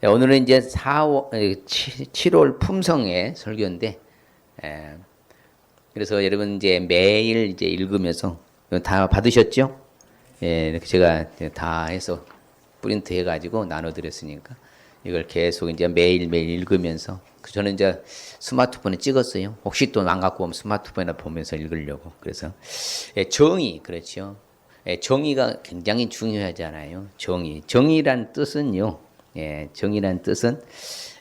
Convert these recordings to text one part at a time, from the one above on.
오늘은 이제 7월 품성의 설교인데, 그래서 여러분 이제 매일 이제 읽으면서 다 받으셨죠? 이렇게 제가 다 해서 프린트 해가지고 나눠드렸으니까 이걸 계속 이제 매일매일 읽으면서 저는 이제 스마트폰에 찍었어요. 혹시 또 안 갖고 오면 스마트폰에 보면서 읽으려고. 그래서 정의, 그렇죠. 정의가 굉장히 중요하잖아요. 정의란 뜻은요. 정의란 뜻은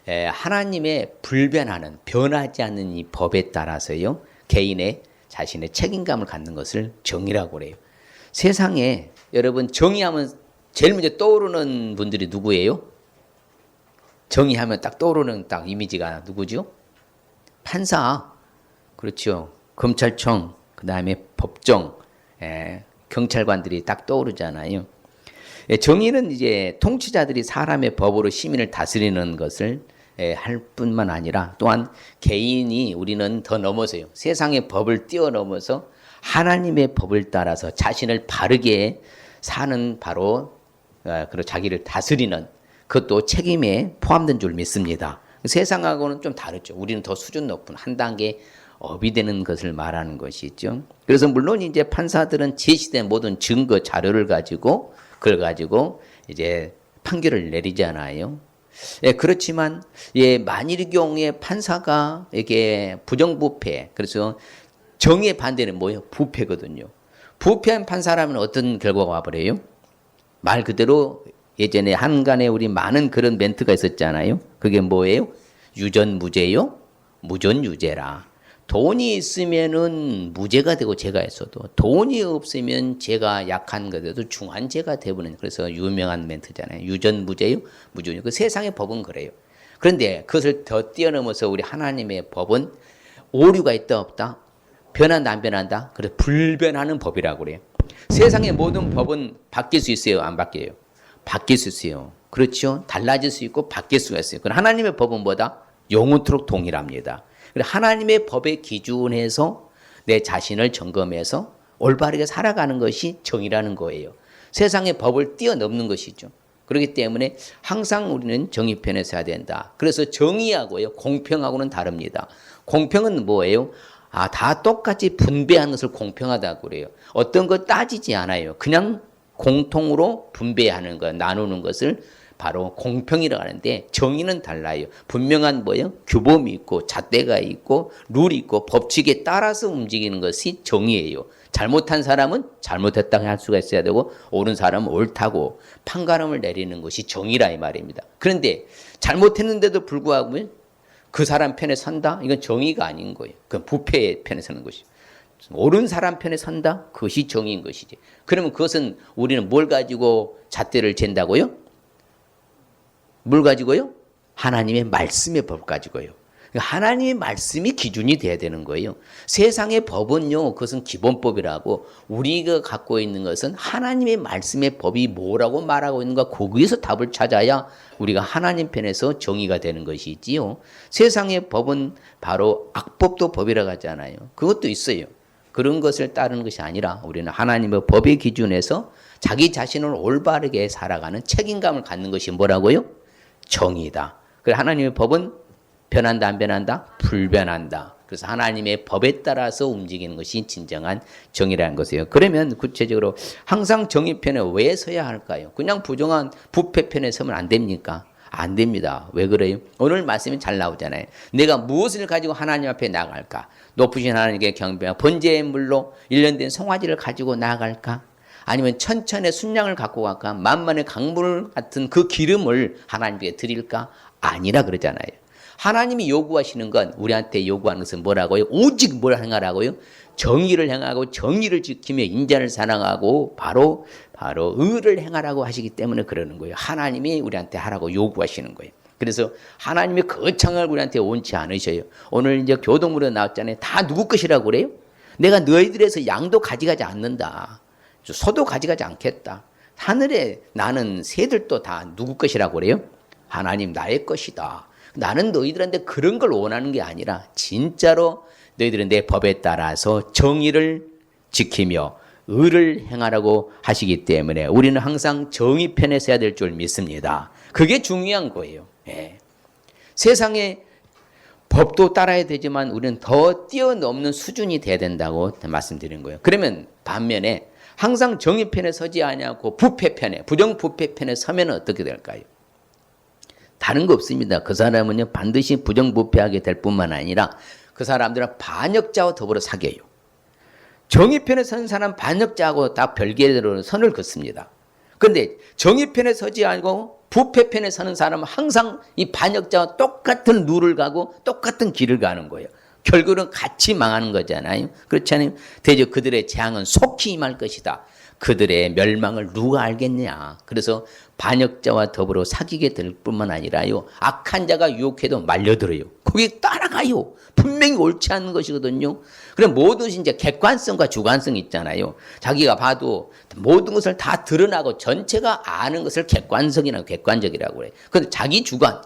하나님의 불변하는, 변하지 않는 이 법에 따라서요. 개인의 자신의 책임감을 갖는 것을 정의라고 그래요. 세상에 여러분 정의하면 제일 먼저 떠오르는 분들이 누구예요? 정의하면 딱 떠오르는 딱 이미지가 누구죠? 판사, 그렇죠. 검찰청, 그 다음에 법정, 경찰관들이 딱 떠오르잖아요. 정의는 이제 통치자들이 사람의 법으로 시민을 다스리는 것을 할 뿐만 아니라 또한 개인이 우리는 더 넘어서요. 세상의 법을 뛰어넘어서 하나님의 법을 따라서 자신을 바르게 사는 바로 그리고 자기를 다스리는 그것도 책임에 포함된 줄 믿습니다. 세상하고는 좀 다르죠. 우리는 더 수준 높은 한 단계 업이 되는 것을 말하는 것이죠. 그래서 물론 이제 판사들은 제시된 모든 증거 자료를 가지고 그걸 가지고 이제 판결을 내리잖아요. 그렇지만 만일의 경우에 판사가 이게 부정부패, 그래서 정의의 반대는 뭐예요? 부패거든요. 부패한 판사라면 어떤 결과가 와버려요? 말 그대로 예전에 한간에 우리 많은 그런 멘트가 있었잖아요. 그게 뭐예요? 유전무죄요? 무전유죄라. 돈이 있으면은 무죄가 되고 죄가 있어도 돈이 없으면 죄가 약한 것에도 중한 죄가 되버리는, 그래서 유명한 멘트잖아요. 유전무죄요? 무전유죄. 그 세상의 법은 그래요. 그런데 그것을 더 뛰어넘어서 우리 하나님의 법은 오류가 있다 없다? 변한다 안 변한다? 그래서 불변하는 법이라고 그래요. 세상의 모든 법은 바뀔 수 있어요? 안 바뀌어요? 바뀔 수 있어요. 그렇죠? 달라질 수 있고 바뀔 수가 있어요. 그럼 하나님의 법은 뭐다? 영원토록 동일합니다. 하나님의 법의 기준에서 내 자신을 점검해서 올바르게 살아가는 것이 정의라는 거예요. 세상의 법을 뛰어넘는 것이죠. 그렇기 때문에 항상 우리는 정의편에 서야 된다. 그래서 정의하고요, 공평하고는 다릅니다. 공평은 뭐예요? 다 똑같이 분배하는 것을 공평하다고 그래요. 어떤 거 따지지 않아요. 그냥 공통으로 분배하는 것, 나누는 것을 바로 공평이라고 하는데, 정의는 달라요. 분명한 뭐예요? 규범이 있고 잣대가 있고 룰이 있고 법칙에 따라서 움직이는 것이 정의예요. 잘못한 사람은 잘못했다고 할 수가 있어야 되고 옳은 사람은 옳다고 판가름을 내리는 것이 정의라 이 말입니다. 그런데 잘못했는데도 불구하고 그 사람 편에 선다? 이건 정의가 아닌 거예요. 그건 부패의 편에 서는 것이죠. 옳은 사람 편에 선다? 그것이 정의인 것이지. 그러면 그것은 우리는 뭘 가지고 잣대를 잰다고요? 뭘 가지고요? 하나님의 말씀의 법 가지고요. 하나님의 말씀이 기준이 돼야 되는 거예요. 세상의 법은요, 그것은 기본법이라고, 우리가 갖고 있는 것은 하나님의 말씀의 법이 뭐라고 말하고 있는가, 거기에서 답을 찾아야 우리가 하나님 편에서 정의가 되는 것이지요. 세상의 법은 바로 악법도 법이라고 하잖아요. 그것도 있어요. 그런 것을 따르는 것이 아니라 우리는 하나님의 법의 기준에서 자기 자신을 올바르게 살아가는 책임감을 갖는 것이 뭐라고요? 정의다. 그래서 하나님의 법은 변한다 안 변한다? 불변한다. 그래서 하나님의 법에 따라서 움직이는 것이 진정한 정의라는 것이에요. 그러면 구체적으로 항상 정의 편에 왜 서야 할까요? 그냥 부정한 부패 편에 서면 안 됩니까? 안 됩니다. 왜 그래요? 오늘 말씀이 잘 나오잖아요. 내가 무엇을 가지고 하나님 앞에 나아갈까? 높으신 하나님께 경배하고 번제의 물로 1년 된 송아지를 가지고 나아갈까? 아니면 천천의 순양을 갖고 갈까? 만만의 강물 같은 그 기름을 하나님께 드릴까? 아니라 그러잖아요. 하나님이 요구하시는 건, 우리한테 요구하는 것은 뭐라고요? 오직 뭘 행하라고요? 정의를 행하고 정의를 지키며 인자를 사랑하고 바로 의를 행하라고 하시기 때문에 그러는 거예요. 하나님이 우리한테 하라고 요구하시는 거예요. 그래서 하나님의 거창을 우리한테 원치 않으셔요. 오늘 이제 교동문에 나왔잖아요. 다 누구 것이라고 그래요? 내가 너희들에서 양도 가져가지 않는다. 소도 가져가지 않겠다. 하늘에 나는 새들도 다 누구 것이라고 그래요? 하나님 나의 것이다. 나는 너희들한테 그런 걸 원하는 게 아니라 진짜로 너희들은 내 법에 따라서 정의를 지키며 의를 행하라고 하시기 때문에 우리는 항상 정의 편에 서야 될 줄 믿습니다. 그게 중요한 거예요. 예. 세상에 법도 따라야 되지만 우리는 더 뛰어넘는 수준이 돼야 된다고 말씀드린 거예요. 그러면 반면에 항상 정의편에 서지 아니하고 부패편에, 부정부패편에 서면 어떻게 될까요? 다른 거 없습니다. 그 사람은요 반드시 부정부패하게 될 뿐만 아니라 그 사람들은 반역자와 더불어 사겨요. 정의편에 선 사람 반역자하고 다 별개로 선을 긋습니다. 그런데 정의편에 서지 않고 부패편에 서는 사람은 항상 이 반역자와 똑같은 룰을 가고 똑같은 길을 가는 거예요. 결국은 같이 망하는 거잖아요. 그렇지 않아요? 대저 그들의 재앙은 속히 임할 것이다. 그들의 멸망을 누가 알겠냐. 그래서 반역자와 더불어 사귀게 될 뿐만 아니라요. 악한 자가 유혹해도 말려들어요. 거기에 따라가요. 분명히 옳지 않은 것이거든요. 그럼 모든 것이 이제 객관성과 주관성이 있잖아요. 자기가 봐도 모든 것을 다 드러나고 전체가 아는 것을 객관적이라고 그래요. 근데 자기 주관.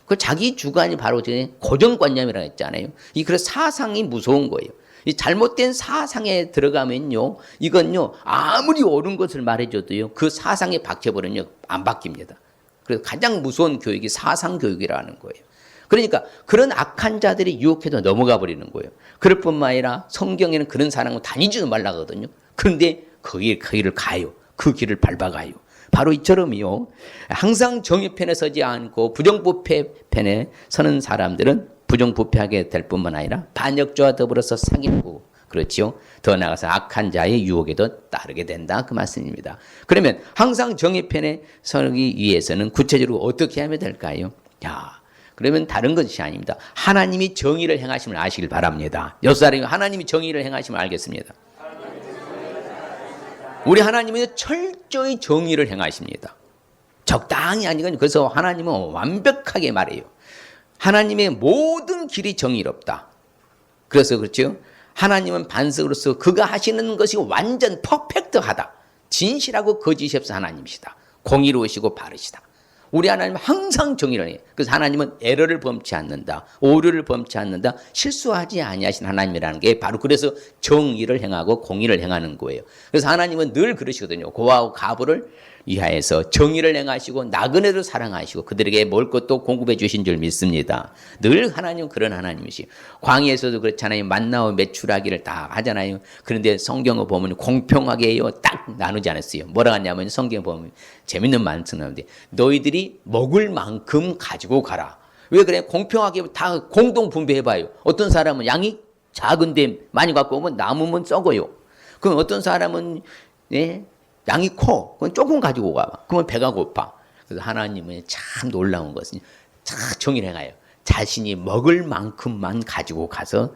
그 자기 주관이 바로 고정관념이라고 했잖아요. 그래서 사상이 무서운 거예요. 이 잘못된 사상에 들어가면요, 이건요, 아무리 옳은 것을 말해줘도요, 그 사상에 박혀버리면 안 바뀝니다. 그래서 가장 무서운 교육이 사상 교육이라는 거예요. 그러니까 그런 악한 자들이 유혹해도 넘어가 버리는 거예요. 그럴 뿐만 아니라 성경에는 그런 사람은 다니지도 말라거든요. 그런데 그 길을 가요. 그 길을 밟아가요. 바로 이처럼요. 항상 정의편에 서지 않고 부정부패편에 서는 사람들은 부정부패하게 될 뿐만 아니라 반역자와 더불어서 사귀고, 그렇지요. 더 나아가서 악한 자의 유혹에도 따르게 된다. 그 말씀입니다. 그러면 항상 정의편에 서기 위해서는 구체적으로 어떻게 하면 될까요? 그러면 다른 것이 아닙니다. 하나님이 정의를 행하심을 아시길 바랍니다. 여섯 사람이 하나님이 정의를 행하심을 알겠습니다. 우리 하나님은 철저히 정의를 행하십니다. 적당히 아니거든요. 그래서 하나님은 완벽하게 말해요. 하나님의 모든 길이 정의롭다. 그래서 그렇죠. 하나님은 반석으로서 그가 하시는 것이 완전 퍼펙트하다. 진실하고 거짓이 없어 하나님이시다. 공의로우시고 바르시다. 우리 하나님은 항상 정의를 해요. 그래서 하나님은 에러를 범치 않는다. 오류를 범치 않는다. 실수하지 아니하신 하나님이라는 게 바로 그래서 정의를 행하고 공의를 행하는 거예요. 그래서 하나님은 늘 그러시거든요. 고아와 가부를 위하여서 정의를 행하시고 나그네를 사랑하시고 그들에게 먹을 것도 공급해 주신 줄 믿습니다. 늘 하나님은 그런 하나님이시죠. 광야에서도 그렇잖아요. 만나와 메추라기를 다 하잖아요. 그런데 성경을 보면 공평하게 해요. 딱 나누지 않았어요. 뭐라 하냐면 성경을 보면 재밌는 말씀 나오는데 너희들이 먹을 만큼 가지고 가라. 왜 그래? 공평하게 다 공동 분배해봐요. 어떤 사람은 양이 작은데 많이 갖고 오면 남으면 썩어요. 그럼 어떤 사람은 양이 커. 그건 조금 가지고 가. 그러면 배가 고파. 그래서 하나님은 참 놀라운 것은 참 정의를 행하여 자신이 먹을 만큼만 가지고 가서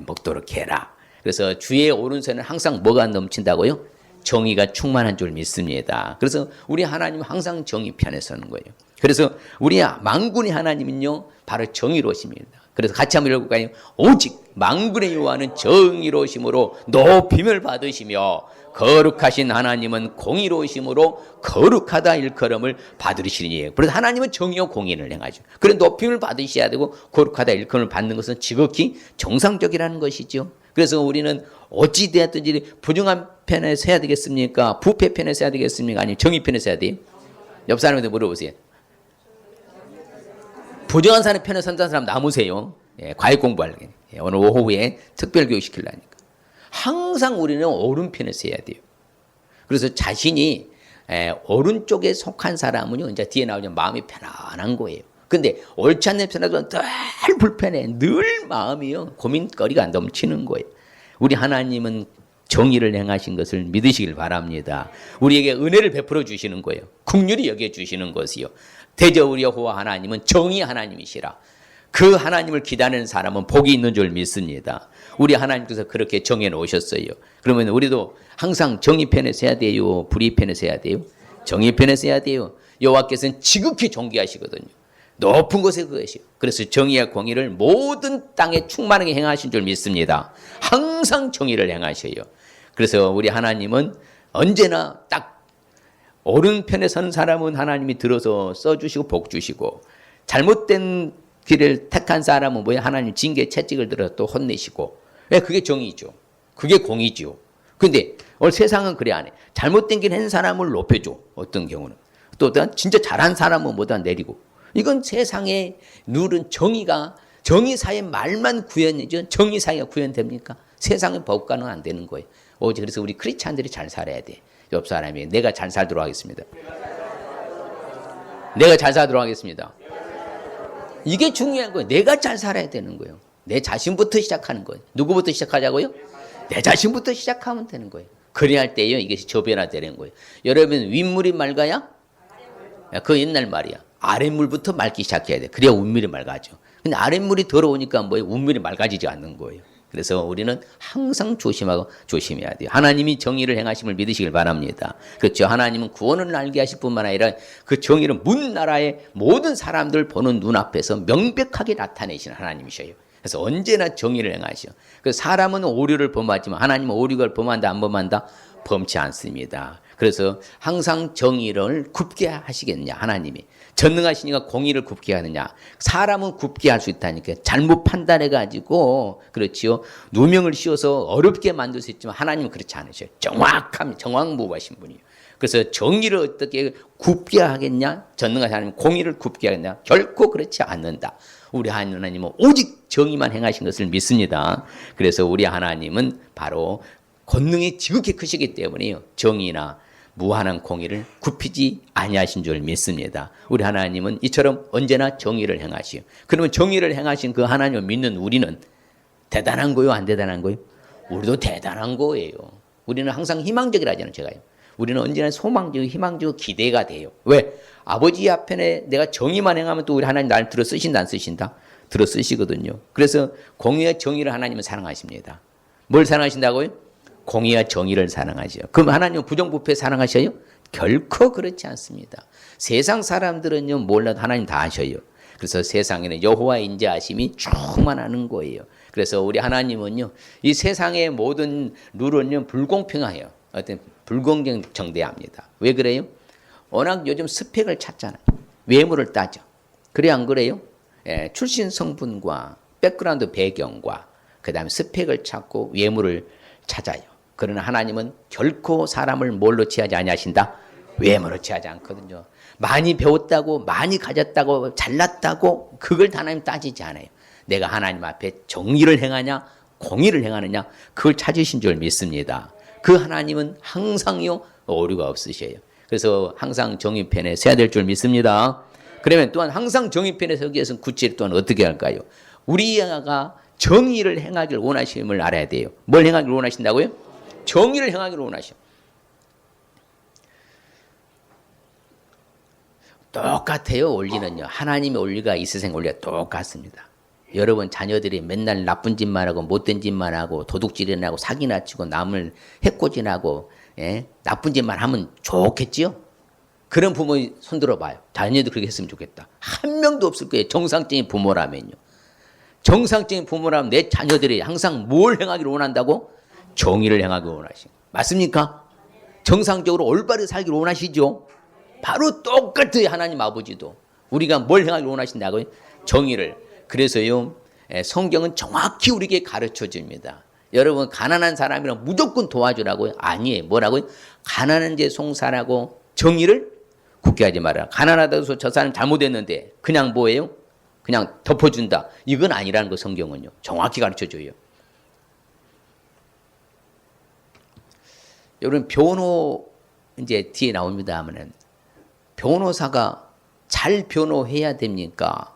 먹도록 해라. 그래서 주의 오른손에는 항상 뭐가 넘친다고요? 정의가 충만한 줄 믿습니다. 그래서 우리 하나님은 항상 정의 편에 서는 거예요. 그래서 우리 만군의 하나님은요 바로 정의로우십니다. 그래서 같이 한번 읽어볼까요? 오직 만군의 여호와는 정의로우심으로 높임을 받으시며 거룩하신 하나님은 공의로우심으로 거룩하다 일컬음을 받으시리니. 그래서 하나님은 정의와 공의를 행하죠. 그런 높임을 받으셔야 되고 거룩하다 일컬음을 받는 것은 지극히 정상적이라는 것이죠. 그래서 우리는 어찌 되었든지 부정한 편에 서야 되겠습니까? 부패 편에 서야 되겠습니까? 아니면 정의 편에 서야 돼요? 옆 사람한테 물어보세요. 부정한 사람 편에 선다는 사람 남으세요. 과외 공부하려고. 오늘 오후에 특별교육 시키려니까. 항상 우리는 오른편에 서야 돼요. 그래서 자신이 오른쪽에 속한 사람은요, 이제 뒤에 나오면 마음이 편안한 거예요. 근데 옳지 않는 편에도 늘 불편해. 늘 마음이요, 고민거리가 넘치는 거예요. 우리 하나님은 정의를 행하신 것을 믿으시길 바랍니다. 우리에게 은혜를 베풀어 주시는 거예요. 긍휼히 여겨주시는 것이요. 대저 우리 여호와 하나님은 정의 하나님이시라. 그 하나님을 기다리는 사람은 복이 있는 줄 믿습니다. 우리 하나님께서 그렇게 정해 놓으셨어요. 그러면 우리도 항상 정의 편에 서야 돼요? 불의 편에 서야 돼요? 정의 편에 서야 돼요. 여호와께서는 지극히 존귀하시거든요. 높은 곳에 그것이요. 그래서 정의와 공의를 모든 땅에 충만하게 행하신 줄 믿습니다. 항상 정의를 행하셔요. 그래서 우리 하나님은 언제나 딱 오른편에 선 사람은 하나님이 들어서 써주시고 복 주시고, 잘못된 길을 택한 사람은 뭐야? 하나님 징계 채찍을 들어 또 혼내시고. 왜? 그게 정의죠. 그게 공의죠. 근데 오늘 세상은 그래 안 해. 잘못된 길 한 사람을 높여줘. 어떤 경우는. 또 진짜 잘한 사람은 뭐다 내리고. 이건 세상의 룰은 정의사의 말만 구현이죠. 정의사회가 구현됩니까? 세상의 법과는 안 되는 거예요. 오직 그래서 우리 크리스찬들이 잘 살아야 돼. 옆 사람이 내가 잘 살도록 하겠습니다. 내가 잘 살도록 하겠습니다. 이게 중요한 거예요. 내가 잘 살아야 되는 거예요. 내 자신부터 시작하는 거예요. 누구부터 시작하자고요? 내 자신부터 시작하면 되는 거예요. 그래야 할 때요 이게 저변화되는 거예요. 여러분 윗물이 맑아야? 그 옛날 말이야. 아랫물부터 맑기 시작해야 돼. 그래야 윗물이 맑아져. 근데 아랫물이 더러우니까 뭐예요? 윗물이 맑아지지 않는 거예요. 그래서 우리는 항상 조심하고 조심해야 돼요. 하나님이 정의를 행하심을 믿으시길 바랍니다. 그렇죠. 하나님은 구원을 알게 하실 뿐만 아니라 그 정의를 문 나라의 모든 사람들 보는 눈앞에서 명백하게 나타내시는 하나님이셔요. 그래서 언제나 정의를 행하시오. 그 사람은 오류를 범하지만 하나님은 오류를 범한다 안 범한다? 범치 않습니다. 그래서 항상 정의를 굽게 하시겠냐 하나님이. 전능하시니까 공의를 굽게 하느냐. 사람은 굽게 할 수 있다니까. 잘못 판단해가지고 그렇지요. 누명을 씌워서 어렵게 만들 수 있지만 하나님은 그렇지 않으셔요. 정확무부하신 분이에요. 그래서 정의를 어떻게 굽게 하겠냐. 전능하신 하나님은 공의를 굽게 하겠냐. 결코 그렇지 않는다. 우리 하나님은 오직 정의만 행하신 것을 믿습니다. 그래서 우리 하나님은 바로 권능이 지극히 크시기 때문에요. 정의나 무한한 공의를 굽히지 아니하신 줄 믿습니다. 우리 하나님은 이처럼 언제나 정의를 행하시오. 그러면 정의를 행하신 그 하나님을 믿는 우리는 대단한 거요, 안 대단한 거요? 우리도 대단한 거예요. 우리는 항상 희망적이라잖아요, 제가요. 우리는 언제나 소망적이고 희망적이고 기대가 돼요. 왜? 아버지 앞에 내가 정의만 행하면 또 우리 하나님 나를 들어 쓰신다, 안 쓰신다? 들어 쓰시거든요. 그래서 공의와 정의를 하나님은 사랑하십니다. 뭘 사랑하신다고요? 공의와 정의를 사랑하죠. 그럼 하나님은 부정부패 사랑하셔요? 결코 그렇지 않습니다. 세상 사람들은요 몰라도 하나님 다 아셔요. 그래서 세상에는 여호와의 인자하심이 충만하는 거예요. 그래서 우리 하나님은요 이 세상의 모든 룰은요 불공평해요. 어떤 불공정대합니다. 왜 그래요? 워낙 요즘 스펙을 찾잖아요. 외모를 따져. 그래 안 그래요? 예, 출신 성분과 백그라운드 배경과 그 다음에 스펙을 찾고 외모를 찾아요. 그러나 하나님은 결코 사람을 뭘로 취하지 아니하신다? 외모로 취하지 않거든요. 많이 배웠다고 많이 가졌다고 잘났다고 그걸 하나님 따지지 않아요. 내가 하나님 앞에 정의를 행하냐 공의를 행하느냐 그걸 찾으신 줄 믿습니다. 그 하나님은 항상요 오류가 없으셔요. 그래서 항상 정의편에 서야 될 줄 믿습니다. 그러면 또한 항상 정의편에 서기 위해서는 구체를 또한 어떻게 할까요? 우리가 정의를 행하기를 원하심을 알아야 돼요. 뭘 행하기를 원하신다고요? 정의를 행하기를 원하셔. 똑같아요. 원리는요. 하나님의 원리가 이 세상 원리가 똑같습니다. 여러분 자녀들이 맨날 나쁜 짓만 하고 못된 짓만 하고 도둑질이나 하고 사기나 치고 남을 해코지하고 나쁜 짓만 하면 좋겠지요? 그런 부모 손들어 봐요. 자녀도 그렇게 했으면 좋겠다. 한 명도 없을 거예요. 정상적인 부모라면요. 정상적인 부모라면 내 자녀들이 항상 뭘 행하기를 원한다고? 정의를 행하기를 원하시고. 맞습니까? 정상적으로 올바르게 살기를 원하시죠? 바로 똑같아요. 하나님 아버지도. 우리가 뭘 행하기를 원하신다고요? 정의를. 그래서요. 성경은 정확히 우리에게 가르쳐 줍니다. 여러분 가난한 사람이랑 무조건 도와주라고요? 아니에요. 뭐라고요? 가난한 자 송사라고 정의를 굳게 하지 마라. 가난하다고 해서 저 사람 잘못했는데 그냥 뭐예요? 그냥 덮어준다. 이건 아니라는 거 성경은요. 정확히 가르쳐줘요. 여러분 변호 이제 뒤에 나옵니다 하면은 변호사가 잘 변호해야 됩니까?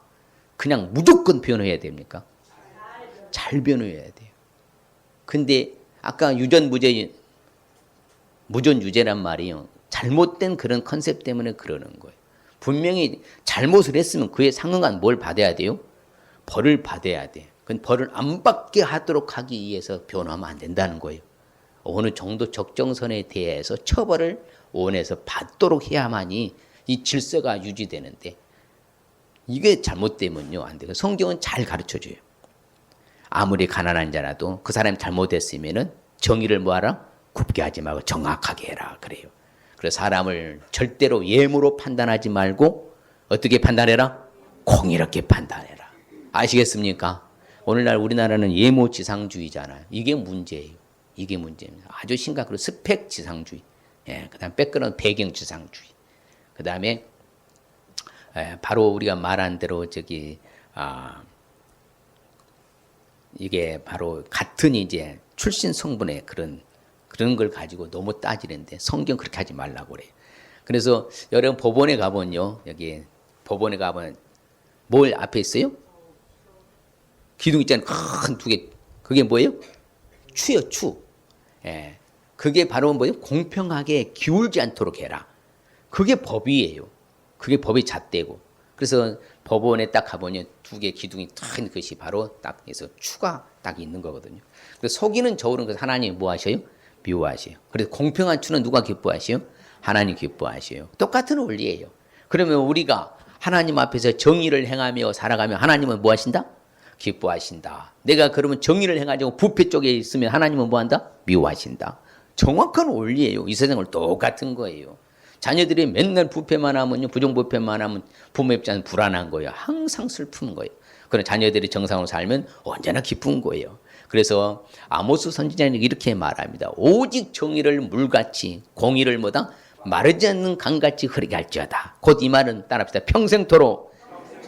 그냥 무조건 변호해야 됩니까? 잘 변호해야 돼요. 근데 아까 유전무죄 무전유죄란 말이요. 잘못된 그런 컨셉 때문에 그러는 거예요. 분명히 잘못을 했으면 그에 상응한 뭘 받아야 돼요? 벌을 받아야 돼. 그 벌을 안 받게 하도록 하기 위해서 변호하면 안 된다는 거예요. 어느 정도 적정선에 대해서 처벌을 원해서 받도록 해야만이 이 질서가 유지되는데 이게 잘못되면요 안 돼요. 성경은 잘 가르쳐줘요. 아무리 가난한 자라도 그 사람이 잘못했으면은 정의를 뭐하라? 굽게 하지 말고 정확하게 해라 그래요. 그래서 사람을 절대로 예무로 판단하지 말고 어떻게 판단해라? 공의롭게 판단해라. 아시겠습니까? 오늘날 우리나라는 예모지상주의잖아요. 이게 문제예요. 이게 문제입니다. 아주 심각한 스펙지상주의. 예, 그다음 백그라운드 배경지상주의. 그 다음에 바로 우리가 말한 대로 이게 바로 같은 이제 출신 성분의 그런 걸 가지고 너무 따지는데 성경 그렇게 하지 말라고 그래요. 그래서 여러분 법원에 가보면요, 여기 법원에 가보면 뭘 앞에 있어요? 기둥 있잖아요. 큰 두 개. 그게 뭐예요? 추요, 추. 예. 그게 바로 뭐예요? 공평하게 기울지 않도록 해라. 그게 법이에요. 그게 법의 잣대고. 그래서 법원에 딱 가보니 두 개 기둥이 큰 것이 바로 딱 해서 추가 딱 있는 거거든요. 그래서 속이는 저울은 그래서 하나님이 뭐 하셔요? 미워하셔요. 그래서 공평한 추는 누가 기뻐하셔요? 하나님 기뻐하셔요. 똑같은 원리예요. 그러면 우리가 하나님 앞에서 정의를 행하며 살아가면 하나님은 뭐 하신다? 기뻐하신다. 내가 그러면 정의를 행하자고 부패 쪽에 있으면 하나님은 뭐 한다? 미워하신다. 정확한 원리예요. 이 세상을 똑같은 거예요. 자녀들이 맨날 부패만 하면요, 부정부패만 하면 부모 입장은 불안한 거예요. 항상 슬픈 거예요. 그런 자녀들이 정상으로 살면 언제나 기쁜 거예요. 그래서 아모스 선지자는 이렇게 말합니다. 오직 정의를 물같이 공의를 뭐다? 마르지 않는 강같이 흐르게 할지어다. 곧 이 말은 따라합시다. 평생토록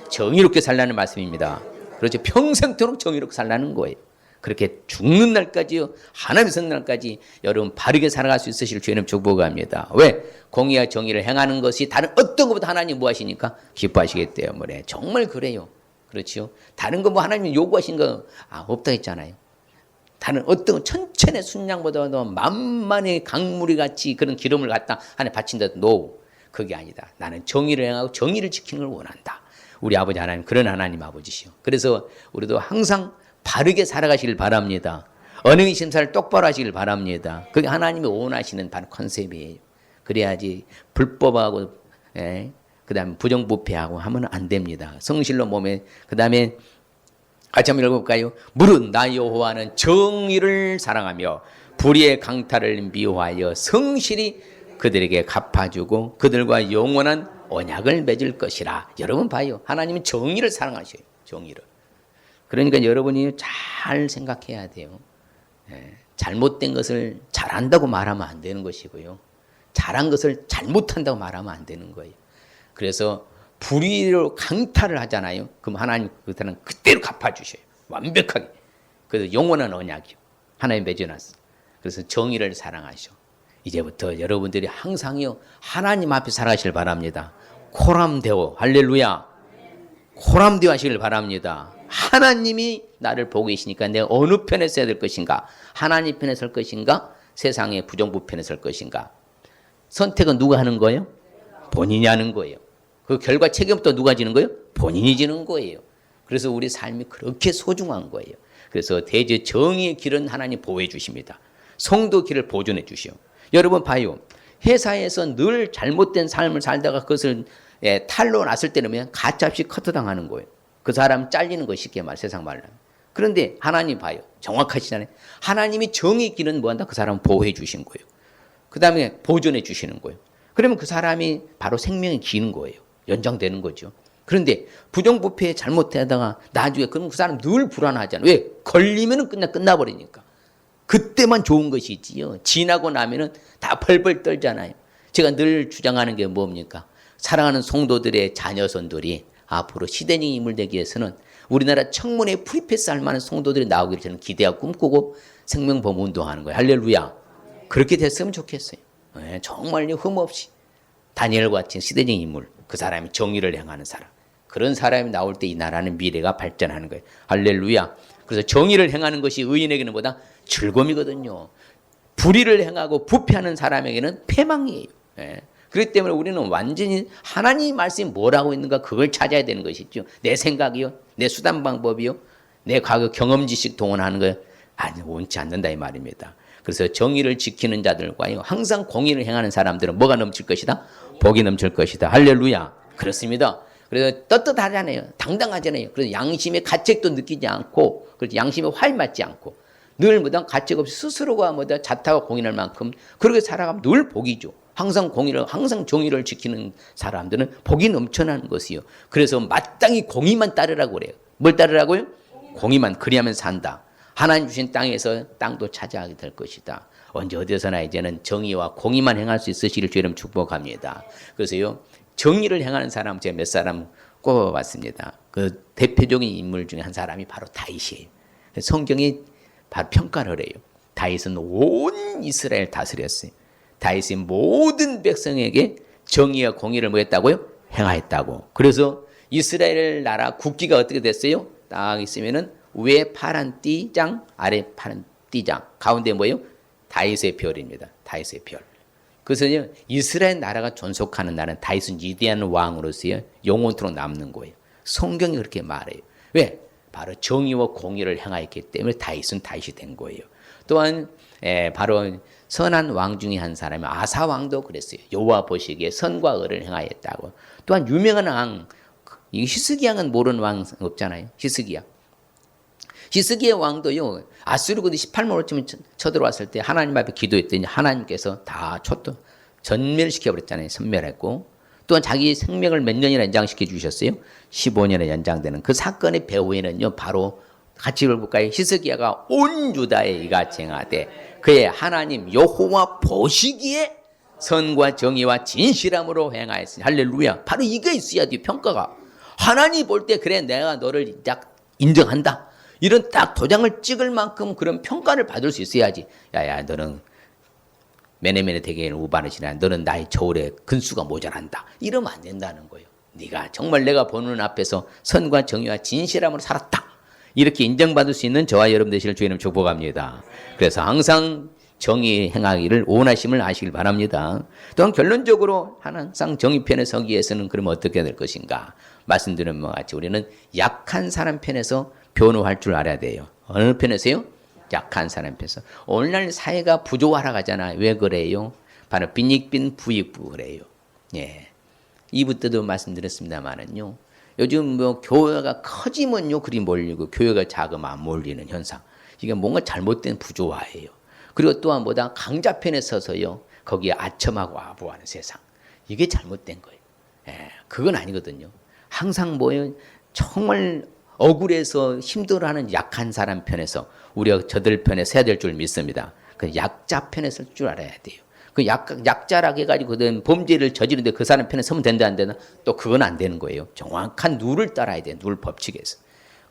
정의롭게 살라는 말씀입니다. 그렇죠. 평생토록 정의롭게 살라는 거예요. 그렇게 죽는 날까지요, 하나님의 선 날까지 여러분 바르게 살아갈 수 있으실 주님 축복합니다. 왜? 공의와 정의를 행하는 것이 다른 어떤 것보다 하나님 뭐 하시니까 기뻐하시기 때문에. 정말 그래요. 그렇죠. 다른 거 뭐 하나님이 요구하신 거 없다 했잖아요. 다른 어떤 천천의 순양보다도 만만의 강물이 같이 그런 기름을 갖다 하나님 바친다. 노. 그게 아니다. 나는 정의를 행하고 정의를 지키는 걸 원한다. 우리 아버지 하나님 그런 하나님 아버지시오. 그래서 우리도 항상 바르게 살아가시길 바랍니다. 언행의 심사를 똑바로 하시길 바랍니다. 그게 하나님이 원하시는 바로 컨셉이에요. 그래야지 불법하고 그다음에 부정부패하고 하면 안 됩니다. 성실로 몸에. 그다음에 같이 한번 읽어볼까요? 물은 나 여호와는 정의를 사랑하며 불의의 강탈을 미워하여 성실히 그들에게 갚아주고 그들과 영원한 언약을 맺을 것이라. 여러분 봐요. 하나님은 정의를 사랑하셔요. 정의를. 그러니까 여러분이 잘 생각해야 돼요. 잘못된 것을 잘한다고 말하면 안 되는 것이고요. 잘한 것을 잘못한다고 말하면 안 되는 거예요. 그래서 불의로 강탈을 하잖아요. 그럼 하나님 그들은 그대로 갚아주셔요. 완벽하게. 그래서 영원한 언약이요. 하나님 맺어놨어. 그래서 정의를 사랑하셔. 이제부터 여러분들이 항상요, 하나님 앞에 살아가시길 바랍니다. 코람데오, 할렐루야. 코람데오 하시길 바랍니다. 하나님이 나를 보고 계시니까 내가 어느 편에 서야 될 것인가? 하나님 편에 설 것인가? 세상의 부정부 편에 설 것인가? 선택은 누가 하는 거예요? 본인이 하는 거예요. 그 결과 책임부터 누가 지는 거예요? 본인이 지는 거예요. 그래서 우리 삶이 그렇게 소중한 거예요. 그래서 대제 정의의 길은 하나님 보호해 주십니다. 성도 길을 보존해 주시오. 여러분 봐요. 회사에서 늘 잘못된 삶을 살다가 그것을 탈로 났을 때는 가짜없이 커트당하는 거예요. 그 사람 잘리는 거 쉽게 말, 세상 말로. 그런데 하나님 봐요. 정확하시잖아요. 하나님이 정의 길은 뭐한다? 그 사람을 보호해 주신 거예요. 그 다음에 보존해 주시는 거예요. 그러면 그 사람이 바로 생명이 기는 거예요. 연장되는 거죠. 그런데 부정부패 잘못하다가 나중에 그럼 그 사람 늘 불안하잖아요. 왜? 걸리면 끝나버리니까. 그때만 좋은 것이지요. 지나고 나면은 다 벌벌 떨잖아요. 제가 늘 주장하는 게 뭡니까? 사랑하는 성도들의 자녀손들이 앞으로 시대적 인물 되기 위해서는 우리나라 청문회 프리패스 할 만한 성도들이 나오기를 저는 기대하고 꿈꾸고 생명보험 운동하는 거예요. 할렐루야. 그렇게 됐으면 좋겠어요. 정말요, 흠없이. 다니엘과 같은 시대적 인물, 그 사람이 정의를 행하는 사람. 그런 사람이 나올 때 이 나라는 미래가 발전하는 거예요. 할렐루야. 그래서 정의를 행하는 것이 의인에게는 보다 즐거움이거든요. 불의를 행하고 부패하는 사람에게는 패망이에요. 그렇기 때문에 우리는 완전히 하나님 말씀이 뭐라고 있는가 그걸 찾아야 되는 것이죠. 내 생각이요, 내 수단 방법이요, 내 과거 경험 지식 동원하는 거 아니 옳지 않는다 이 말입니다. 그래서 정의를 지키는 자들과요, 항상 공의를 행하는 사람들은 뭐가 넘칠 것이다? 복이 넘칠 것이다. 할렐루야. 그렇습니다. 그래서 떳떳하잖아요. 당당하잖아요. 그래서 양심의 가책도 느끼지 않고, 그래서 양심에 화를 맞지 않고, 늘 뭐다 가책 없이 스스로가 뭐다 자타가 공인할 만큼 그렇게 살아가면 늘 복이죠. 항상 정의를 지키는 사람들은 복이 넘쳐나는 것이요. 그래서 마땅히 공의만 따르라고 그래요. 뭘 따르라고요? 공의만. 그리하면 산다. 하나님 주신 땅에서 땅도 차지하게 될 것이다. 언제 어디서나 이제는 정의와 공의만 행할 수 있으시길 주님 축복합니다. 그래서요, 정의를 행하는 사람 제가 몇 사람 꼽아봤습니다. 그 대표적인 인물 중에 한 사람이 바로 다윗이에요. 성경이 바로 평가를 해요. 다윗은 온 이스라엘 다스렸어요. 다윗이 모든 백성에게 정의와 공의를 뭐 했다고요? 행하였다고. 그래서 이스라엘 나라 국기가 어떻게 됐어요? 딱 있으면은 위에 파란 띠장, 아래 파란 띠장, 가운데 뭐예요? 다윗의 별입니다. 다윗의 별. 그래서 이스라엘 나라가 존속하는 나라는 다윗은 위대한 왕으로서요 영원토록 남는 거예요. 성경이 그렇게 말해요. 왜? 바로 정의와 공의를 행하였기 때문에 다윗은 다윗이 된 거예요. 또한 바로 선한 왕 중에 한 사람이 아사 왕도 그랬어요. 여호와 보시기에 선과 의를 행하였다고. 또한 유명한 왕, 이 히스기야 왕은 모르는 왕 없잖아요. 히스기야 왕도요 아수르군이 18만호쯤 쳐들어왔을 때 하나님 앞에 기도했더니 하나님께서 다 전멸시켜 버렸잖아요. 섬멸했고 또한 자기 생명을 몇 년이나 연장시켜 주셨어요. 15년에 연장되는 그 사건의 배후에는요 바로 같이 읽어볼까요? 히스기야가 온 유다에 이같이 행하되 그의 하나님 여호와 보시기에 선과 정의와 진실함으로 행하였으니 할렐루야. 바로 이게 있어야 돼. 평가가 하나님 볼 때 그래 내가 너를 딱 인정한다. 이런 딱 도장을 찍을 만큼 그런 평가를 받을 수 있어야지. 야야 너는 매네매네 되게 우바르시나 너는 나의 저울에 근수가 모자란다. 이러면 안 된다는 거예요. 네가 정말 내가 보는 앞에서 선과 정의와 진실함으로 살았다. 이렇게 인정받을 수 있는 저와 여러분 되시길 주님 축복합니다. 그래서 항상 정의 행하기를 원하심을 아시길 바랍니다. 또한 결론적으로 항상 정의 편에 서기 위해서는 그러면 어떻게 될 것인가? 말씀드린 것 같이 우리는 약한 사람 편에서 변호할 줄 알아야 돼요. 어느 편에서요? 약한 사람 편에서. 오늘날 사회가 부조화라 가잖아요. 왜 그래요? 바로 빈익빈 부익부 그래요. 예. 2부 때도 말씀드렸습니다만은요. 요즘 뭐 교회가 커지면요 그리 몰리고 교회가 작으면 안 몰리는 현상. 이게 뭔가 잘못된 부조화예요. 그리고 또한 뭐다 강자편에 서서요 거기에 아첨하고 아부하는 세상. 이게 잘못된 거예요. 예, 그건 아니거든요. 항상 뭐예요? 정말 억울해서 힘들어하는 약한 사람 편에서 우리가 저들 편에 서야 될 줄 믿습니다. 그 약자 편에 설 줄 알아야 돼요. 그 약자라고 해가지고 범죄를 저지르는데 그 사람 편에 서면 된다 안 되나? 또 그건 안 되는 거예요. 정확한 룰을 따라야 돼요. 룰 법칙에서.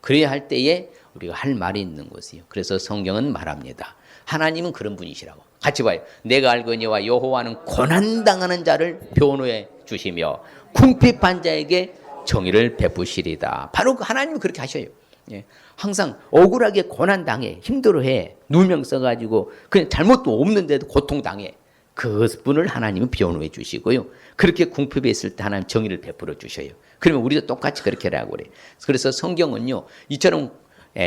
그래야 할 때에 우리가 할 말이 있는 것이에요. 그래서 성경은 말합니다. 하나님은 그런 분이시라고. 같이 봐요. 내가 알거니와 여호와는 고난당하는 자를 변호해 주시며 궁핍한 자에게 정의를 베푸시리다. 바로 하나님은 그렇게 하셔요. 예. 항상 억울하게 고난당해 힘들어해 누명 써가지고 그냥 잘못도 없는데도 고통당해. 그분을 하나님은 변호해 주시고요. 그렇게 궁핍에 있을 때 하나님 정의를 베풀어 주셔요. 그러면 우리도 똑같이 그렇게 하라고 그래요. 그래서 성경은요. 이처럼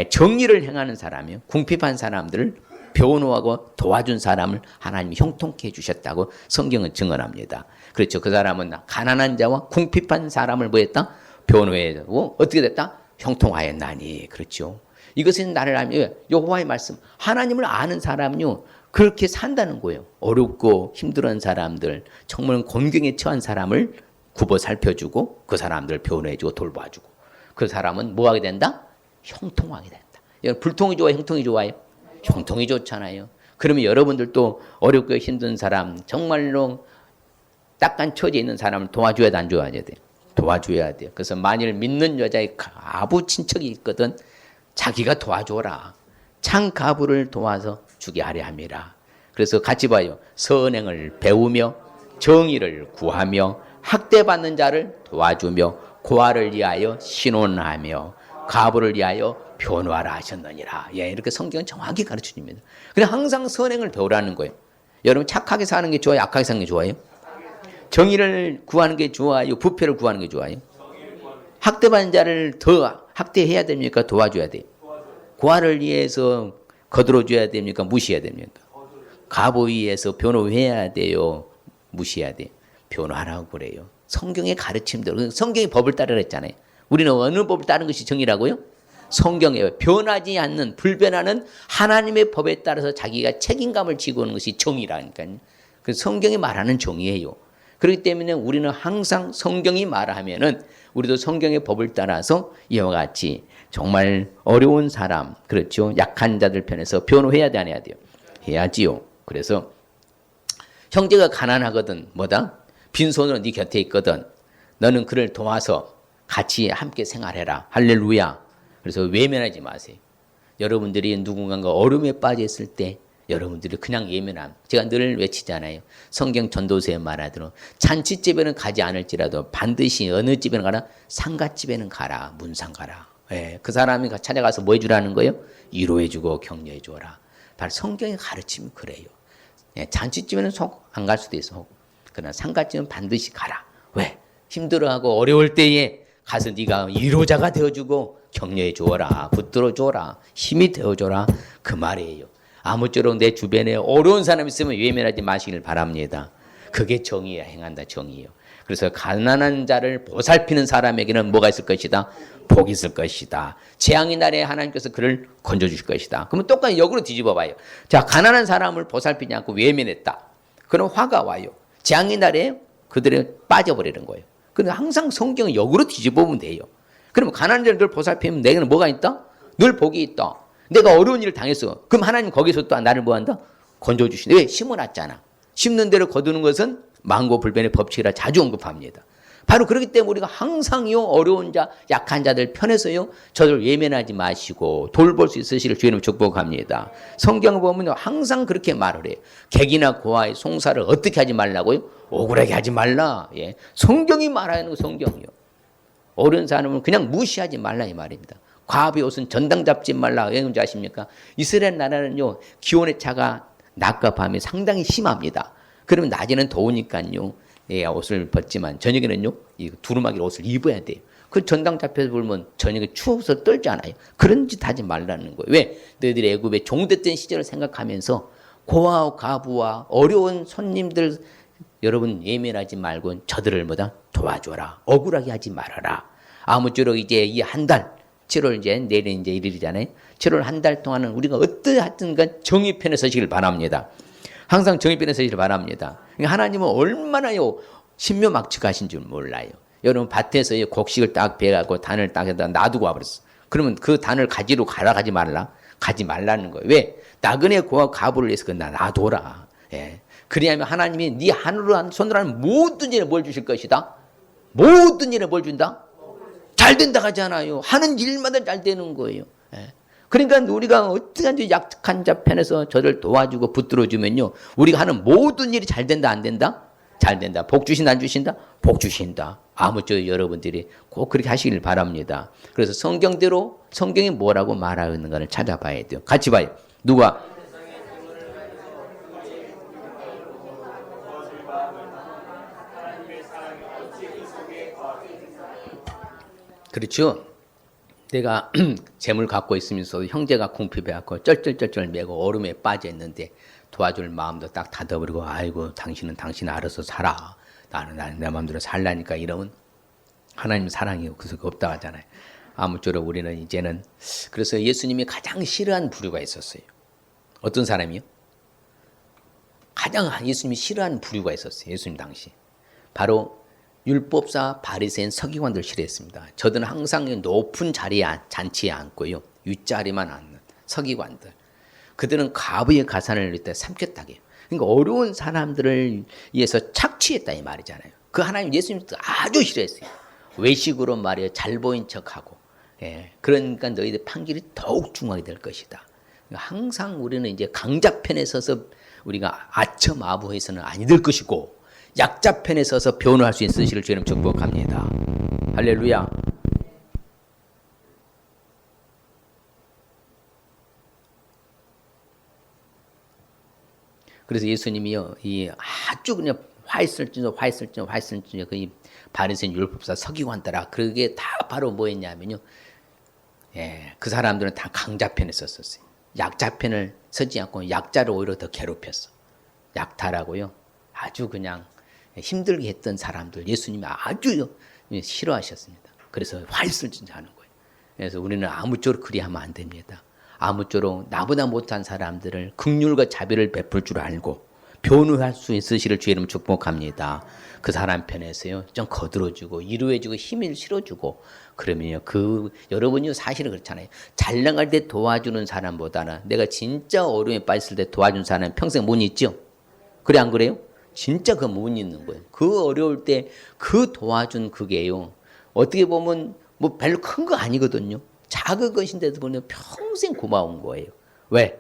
정의를 행하는 사람이요. 궁핍한 사람들을 변호하고 도와준 사람을 하나님이 형통케 해주셨다고 성경은 증언합니다. 그렇죠. 그 사람은 가난한 자와 궁핍한 사람을 뭐 했다? 변호해주고 어떻게 됐다? 형통하였나니. 그렇죠. 이것은 나를 알면 여호와의 말씀 하나님을 아는 사람은요. 그렇게 산다는 거예요. 어렵고 힘들어하는 사람들 정말 곤경에 처한 사람을 굽어 살펴주고 그 사람들을 변호해주고 돌봐주고 그 사람은 뭐 하게 된다? 형통하게 된다. 불통이 좋아요? 형통이 좋아요? 형통이 좋잖아요. 그러면 여러분들도 어렵고 힘든 사람 정말로 딱한 처지에 있는 사람을 도와줘야 돼, 안 도와줘야 돼? 도와줘야 돼요. 그래서 만일 믿는 여자의 가부 친척이 있거든 자기가 도와줘라. 창 가부를 도와서 주게 하려 함이라. 그래서 같이 봐요. 선행을 배우며 정의를 구하며 학대받는 자를 도와주며 고아를 위하여 신원하며 가부를 위하여 변호하라 하셨느니라. 예, 이렇게 성경은 정확히 가르쳐 줍니다. 그냥 항상 선행을 배우라는 거예요. 여러분 착하게 사는 게 좋아요? 악하게 사는 게 좋아요? 정의를 구하는 게 좋아요? 부패를 구하는 게 좋아요? 학대받는 자를 더 학대해야 됩니까? 도와줘야 돼요? 고아를 위해서 거들어줘야 됩니까? 무시해야 됩니까? 가부 위해서 변호해야 돼요? 무시해야 돼요? 변호하라고 그래요. 성경의 가르침대로 성경의 법을 따르라 했잖아요. 우리는 어느 법을 따르는 것이 정의라고요? 성경에 변하지 않는 불변하는 하나님의 법에 따라서 자기가 책임감을 지고 오는 것이 정의라니까요. 그 성경이 말하는 정의예요. 그렇기 때문에 우리는 항상 성경이 말하면은 우리도 성경의 법을 따라서 이와 같이 정말 어려운 사람, 그렇죠? 약한 자들 편에서 변호해야 돼, 안 해야 돼요? 해야지요. 그래서 형제가 가난하거든, 뭐다? 빈손으로 네 곁에 있거든. 너는 그를 도와서 같이 함께 생활해라. 할렐루야. 그래서 외면하지 마세요. 여러분들이 누군가가 어려움에 빠져 있을 때 여러분들이 그냥 예민함. 제가 늘 외치잖아요. 성경 전도서에 말하도록 잔치집에는 가지 않을지라도 반드시 어느 집에는 가라? 상가집에는 가라. 문상 가라. 예, 그 사람이 찾아가서 뭐 해주라는 거예요? 위로해주고 격려해주어라. 바로 성경의 가르침이 그래요. 예, 잔치집에는 속 안 갈 수도 있어. 그러나 상가집은 반드시 가라. 왜? 힘들어하고 어려울 때에 가서 네가 위로자가 되어주고 격려해 주어라. 붙들어 주어라. 힘이 되어줘라. 그 말이에요. 아무쪼록 내 주변에 어려운 사람 있으면 외면하지 마시길 바랍니다. 그게 정의야. 행한다. 정의요. 그래서 가난한 자를 보살피는 사람에게는 뭐가 있을 것이다? 복이 있을 것이다. 재앙의 날에 하나님께서 그를 건져주실 것이다. 그러면 똑같이 역으로 뒤집어 봐요. 자, 가난한 사람을 보살피지 않고 외면했다. 그럼 화가 와요. 재앙의 날에 그들이 빠져버리는 거예요. 그런데 항상 성경은 역으로 뒤집어 보면 돼요. 그러면 가난한 자를 늘 보살피면 내게는 뭐가 있다? 늘 복이 있다. 내가 어려운 일을 당했어. 그럼 하나님 거기서 또 나를 뭐한다? 건져주시네. 왜? 심어놨잖아. 심는 대로 거두는 것은 만고불변의 법칙이라 자주 언급합니다. 바로 그렇기 때문에 우리가 항상요 어려운 자, 약한 자들 편에서요 저들 외면하지 마시고 돌볼 수 있으시길 주님 축복합니다. 성경을 보면 항상 그렇게 말을 해요. 객이나 고아의 송사를 어떻게 하지 말라고요? 억울하게 하지 말라. 예. 성경이 말하는 거 성경이요. 어려운 사람은 그냥 무시하지 말라 이 말입니다. 과부의 옷은 전당 잡지 말라. 왜 그런지 아십니까? 이스라엘 나라는요 기온의 차가 낮과 밤이 상당히 심합니다. 그러면 낮에는 더우니까요. 예, 옷을 벗지만 저녁에는요 이 두루마기 옷을 입어야 돼요. 그 전당 잡혀서 불면 저녁에 추워서 떨잖아요. 그런 짓 하지 말라는 거예요. 왜? 너희들이 애굽에 종됐던 시절을 생각하면서 고아와 가부와 어려운 손님들 여러분 예민하지 말고 저들을 뭐다 도와줘라. 억울하게 하지 말아라. 아무쪼록 이제 이 한 달 7월 이제 내일은 이제 1일이잖아요. 7월 한 달 동안은 우리가 어떠하든간 정의 편에 서시길 바랍니다. 항상 정의 편에 서시길 바랍니다. 그러니까 하나님은 얼마나요 신묘막측하신 줄 몰라요. 여러분 밭에서 곡식을 딱 베어갖고 단을 딱 해다 놔두고 와버렸어. 그러면 그 단을 가지로 가라 가지 말라? 가지 말라는 거예요. 왜? 나그네 고아 가부를 위해서 놔둬라. 예. 그래야면 하나님이 네 하늘로 손으로 하는 모든 일에 뭘 주실 것이다? 모든 일에 뭘 준다? 잘 된다 하잖아요. 하는 일마다 잘 되는 거예요. 예. 그러니까 우리가 어떻게 약한 자 편에서 저를 도와주고 붙들어주면요. 우리가 하는 모든 일이 잘 된다 안 된다? 잘 된다. 복 주신다 안 주신다? 복 주신다. 아무쪼록 여러분들이 꼭 그렇게 하시길 바랍니다. 그래서 성경대로 성경이 뭐라고 말하는가를 찾아봐야 돼요. 같이 봐요. 누가? 그렇죠. 내가 재물 갖고 있으면서도 형제가 궁핍해갖고 쩔쩔쩔쩔 매고 얼음에 빠져 있는데 도와줄 마음도 딱 닫아버리고 아이고 당신은 당신 알아서 살아. 나는 내 마음대로 살라니까 이러면 하나님 사랑이 그래서 없다 하잖아요. 아무쪼록 우리는 이제는 그래서 예수님이 가장 싫어하는 부류가 있었어요. 어떤 사람이요? 가장 예수님이 싫어하는 부류가 있었어요. 예수님 당시. 바로 율법사 바리새인 서기관들 싫어했습니다. 저들은 항상 높은 자리에 잔치에 앉고요. 윗자리만 앉는 서기관들. 그들은 과부의 가산을 일단 삼켰다고요. 그러니까 어려운 사람들을 위해서 착취했다 이 말이잖아요. 그 하나님 예수님도 아주 싫어했어요. 외식으로 말이에요. 잘 보인 척하고. 예. 그러니까 너희들 판결이 더욱 중하게 될 것이다. 그러니까 항상 우리는 이제 강자편에 서서 우리가 아첨아부해서는 아니 될 것이고 약자 편에 서서 변호할 수 있으시길 주님 축복합니다. 할렐루야. 그래서 예수님이요, 이 아주 그냥 화했을지도 그 바리새인 율법사 서기관들아, 그게 다 바로 뭐였냐면요, 예, 그 사람들은 다 강자 편에 섰었어요. 약자 편을 서지 않고 약자를 오히려 더 괴롭혔어. 약탈하고요, 아주 그냥 힘들게 했던 사람들 예수님이 아주 싫어하셨습니다. 그래서 화했을지 하는 거예요. 그래서 우리는 아무쪼록 그리하면 안 됩니다. 아무쪼록 나보다 못한 사람들을 긍휼과 자비를 베풀 줄 알고 변호할 수 있으시를 주의 이름 축복합니다. 그 사람 편에서요 좀 거들어주고 위로해주고 힘을 실어주고 그러면요 여러분이 사실은 그렇잖아요. 잘 나갈 때 도와주는 사람보다는 내가 진짜 어려움에 빠졌을 때 도와준 사람 평생 못 잊죠. 그래 안 그래요? 진짜 그 못 있는 거예요. 그 어려울 때 그 도와준 그게요. 어떻게 보면 뭐 별로 큰 거 아니거든요. 작은 것인데도 보면 평생 고마운 거예요. 왜?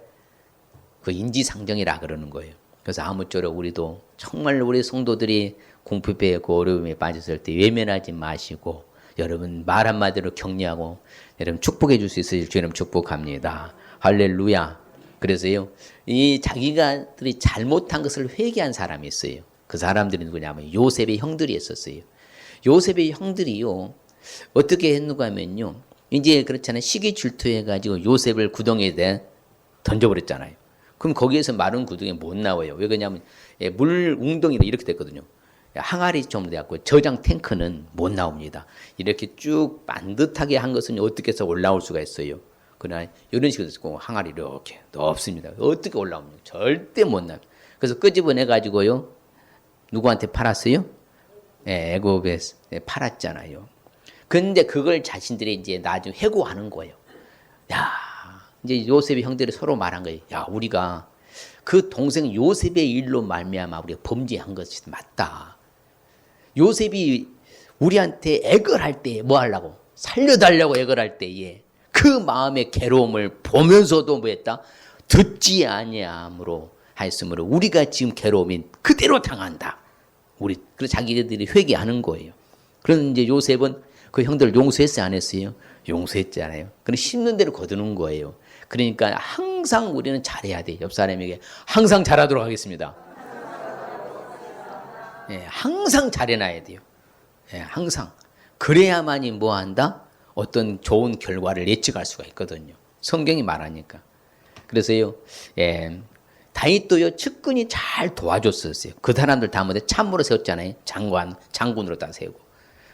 그 인지상정이라 그러는 거예요. 그래서 아무쪼록 우리도 정말 우리 성도들이 공핍에 그 어려움에 빠졌을 때 외면하지 마시고 여러분 말 한마디로 격려하고 여러분 축복해 줄 수 있으실 주님 축복합니다. 할렐루야. 그래서요 이 자기가들이 잘못한 것을 회개한 사람이 있어요. 그 사람들이 누구냐면 요셉의 형들이 있었어요. 요셉의 형들이요 어떻게 했는가 하면요 이제 그렇잖아요. 시기 질투해가지고 요셉을 구덩이에 던져버렸잖아요. 그럼 거기에서 마른 구덩이에 못 나와요. 왜 그러냐면 물 웅덩이로 이렇게 됐거든요. 항아리 좀 돼갖고 저장 탱크는 못 나옵니다. 이렇게 쭉 반듯하게 한 것은 어떻게 해서 올라올 수가 있어요. 그러나 이런 식으로 있고 항아리 이렇게 없습니다. 어떻게 올라옵니까? 절대 못 나요. 그래서 끄집어내가지고요. 누구한테 팔았어요? 애굽에 팔았잖아요. 근데 그걸 자신들이 이제 나중에 해고하는 거예요. 야, 이제 요셉의 형들이 서로 말한 거예요. 야, 우리가 그 동생 요셉의 일로 말미암아 우리가 범죄한 것이 맞다. 요셉이 우리한테 애걸할 때 뭐 하려고? 살려달라고 애걸할 때에 그 마음의 괴로움을 보면서도 뭐 했다? 듣지 아니함으로 하였으므로 우리가 지금 괴로움이 그대로 당한다. 그래서 자기들이 회개하는 거예요. 그런데 이제 요셉은 그 형들을 용서했어요, 안 했어요? 용서했잖아요. 그럼 심는 대로 거두는 거예요. 그러니까 항상 우리는 잘해야 돼. 옆 사람에게 항상 잘하도록 하겠습니다. 항상 잘해놔야 돼요. 항상. 그래야만이 뭐 한다? 어떤 좋은 결과를 예측할 수가 있거든요. 성경이 말하니까. 그래서요, 다윗도요, 측근이 잘 도와줬었어요. 그 사람들 다 못해 참으로 세웠잖아요. 장군으로 다 세우고.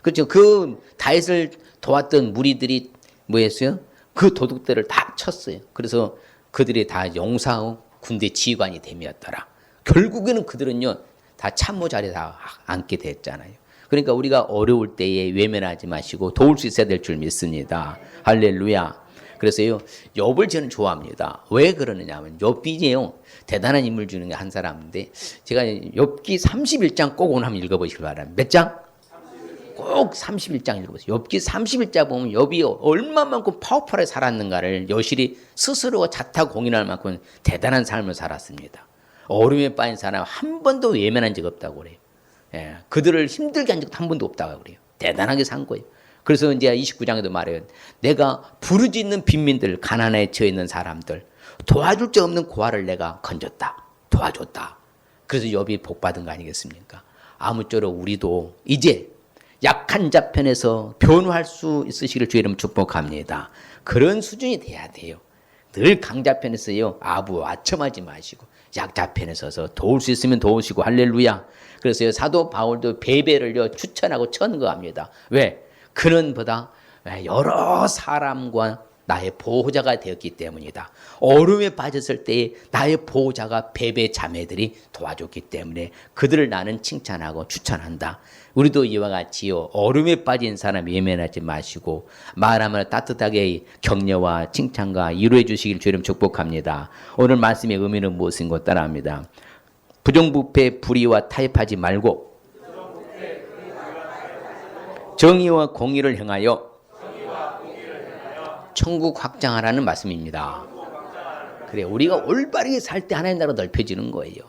그렇죠. 그 다윗을 도왔던 무리들이 뭐 했어요? 그 도둑들을 다 쳤어요. 그래서 그들이 다 용사하고 군대 지휘관이 됨이었더라. 결국에는 그들은요, 다 참모 자리에 다 앉게 됐잖아요. 그러니까 우리가 어려울 때에 외면하지 마시고 도울 수 있어야 될 줄 믿습니다. 할렐루야. 그래서요, 욥을 저는 좋아합니다. 왜 그러느냐 하면 욥이요, 대단한 인물 중에 한 사람인데 제가 욥기 31장 꼭 오늘 한번 읽어보시길 바랍니다. 몇 장? 꼭 31장 읽어보세요. 욥기 31장 보면 욥이 얼마만큼 파워풀하게 살았는가를 여실히 스스로가 자타 공인할 만큼 대단한 삶을 살았습니다. 어려움에 빠진 사람 한 번도 외면한 적 없다고 그래요. 그들을 힘들게 한 적도 한 번도 없다고 그래요. 대단하게 산 거예요. 그래서 이제 29장에도 말해요. 내가 부르짖는 빈민들, 가난에 처해 있는 사람들, 도와줄 자 없는 고아를 내가 건졌다. 도와줬다. 그래서 욥이 복 받은 거 아니겠습니까? 아무쪼록 우리도 이제 약한 자 편에서 변화할 수 있으시기를 주의 이름 축복합니다. 그런 수준이 돼야 돼요. 늘 강자 편에서요, 아첨하지 마시고 약자 편에 서서 도울 수 있으면 도우시고 할렐루야. 그래서 사도 바울도 베베를요 추천하고 천거합니다. 왜? 그는 보다 여러 사람과 나의 보호자가 되었기 때문이다. 어려움에 빠졌을 때에 나의 보호자가 베베 자매들이 도와줬기 때문에 그들을 나는 칭찬하고 추천한다. 우리도 이와 같이요, 어려움에 빠진 사람 외면하지 마시고 말하면 따뜻하게 격려와 칭찬과 위로해 주시길 주님 축복합니다. 오늘 말씀의 의미는 무엇인 것 따라합니다. 부정부패 불의와 타협하지 말고 정의와 공의를 행하여 천국 확장하라는 말씀입니다. 그래, 우리가 올바르게 살 때 하나님 나라 넓혀지는 거예요.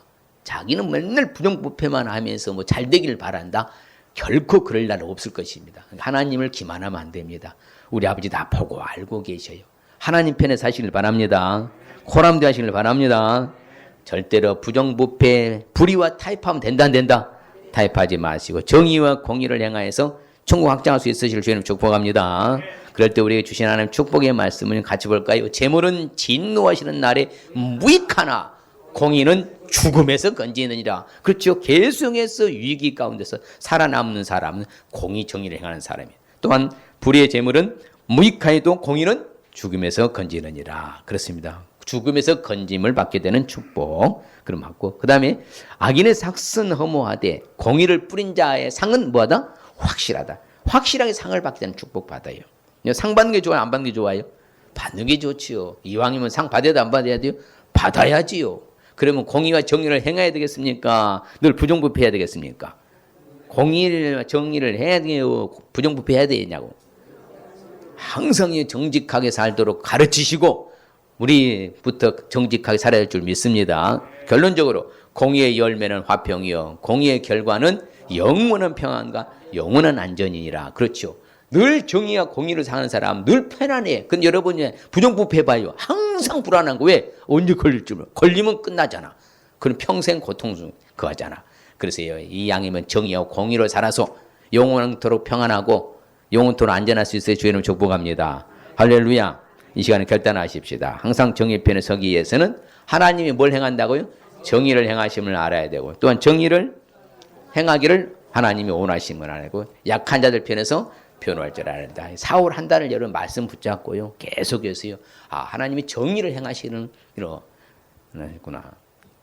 자기는 맨날 부정부패만 하면서 뭐 잘 되기를 바란다. 결코 그럴 날 없을 것입니다. 하나님을 기만하면 안 됩니다. 우리 아버지 다 보고 알고 계셔요. 하나님 편에 사시길 바랍니다. 호람대 하시길 바랍니다. 절대로 부정부패 불의와 타협하면 된다 안 된다? 타협하지 마시고 정의와 공의를 행하여서 천국 확장할 수 있으시길 주님 축복합니다. 그럴 때 우리에게 주신 하나님 축복의 말씀을 같이 볼까요? 재물은 진노하시는 날에 무익하나 공의는 죽음에서 건지느니라. 그렇죠. 계승해서 위기 가운데서 살아남는 사람은 공의 정의를 행하는 사람이에요. 또한 불의의 재물은 무익하여도 공의는 죽음에서 건지느니라. 그렇습니다. 죽음에서 건짐을 받게 되는 축복. 그럼 받고, 그 다음에 악인의 삭은 허무하되 공의를 뿌린 자의 상은 뭐하다? 확실하다. 확실하게 상을 받게 되는 축복 받아요. 상 받는 게 좋아요? 안 받는 게 좋아요? 받는 게 좋지요. 이왕이면 상 받아야 돼? 안 받아야 돼요? 받아야지요. 그러면 공의와 정의를 행해야 되겠습니까? 늘 부정부패해야 되겠습니까? 공의와 정의를 해야 돼요? 부정부패해야 되냐고. 항상 정직하게 살도록 가르치시고 우리부터 정직하게 살아야 할 줄 믿습니다. 결론적으로 공의의 열매는 화평이요 공의의 결과는 영원한 평안과 영원한 안전이니라. 그렇죠. 늘 정의와 공의를 사는 사람 늘 편안해. 근데 여러분이 부정부패해봐요. 항상 불안한 거. 왜? 언제 걸릴지 몰라. 걸리면 끝나잖아. 그럼 평생 고통 그하잖아. 그래서 이 양이면 정의와 공의로 살아서 영원토록 평안하고 영원토록 안전할 수 있어요. 주의 이름 축복합니다. 할렐루야. 이 시간에 결단하십시다. 항상 정의 편에 서기 위해서는 하나님이 뭘 행한다고요? 정의를 행하심을 알아야 되고 또한 정의를 행하기를 하나님이 원하심을 알고 약한 자들 편에서 변호할 줄 알아야 된다. 4월 한 달을 여러분 말씀 붙잡고요. 계속해서요. 아, 하나님이 정의를 행하시는 이러구나.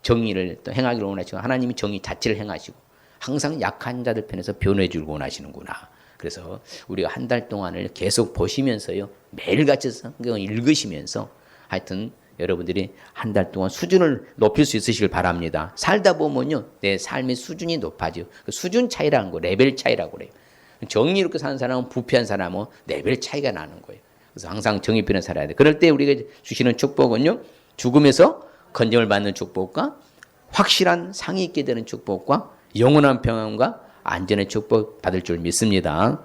정의를 또 행하기를 원하시고 하나님이 정의 자체를 행하시고 항상 약한 자들 편에서 변호해 주고 원하시는구나. 그래서 우리가 한 달 동안을 계속 보시면서요. 매일같이 성경을 읽으시면서 하여튼 여러분들이 한 달 동안 수준을 높일 수 있으시길 바랍니다. 살다 보면요. 내 삶의 수준이 높아져요. 그 수준 차이라는 거 레벨 차이라고 그래요. 정의롭게 사는 사람은 부패한 사람은 레벨 차이가 나는 거예요. 그래서 항상 정의편에 살아야 돼. 그럴 때 우리가 주시는 축복은요. 죽음에서 건짐을 받는 축복과 확실한 상이 있게 되는 축복과 영원한 평안과 안전의 축복 받을 줄 믿습니다.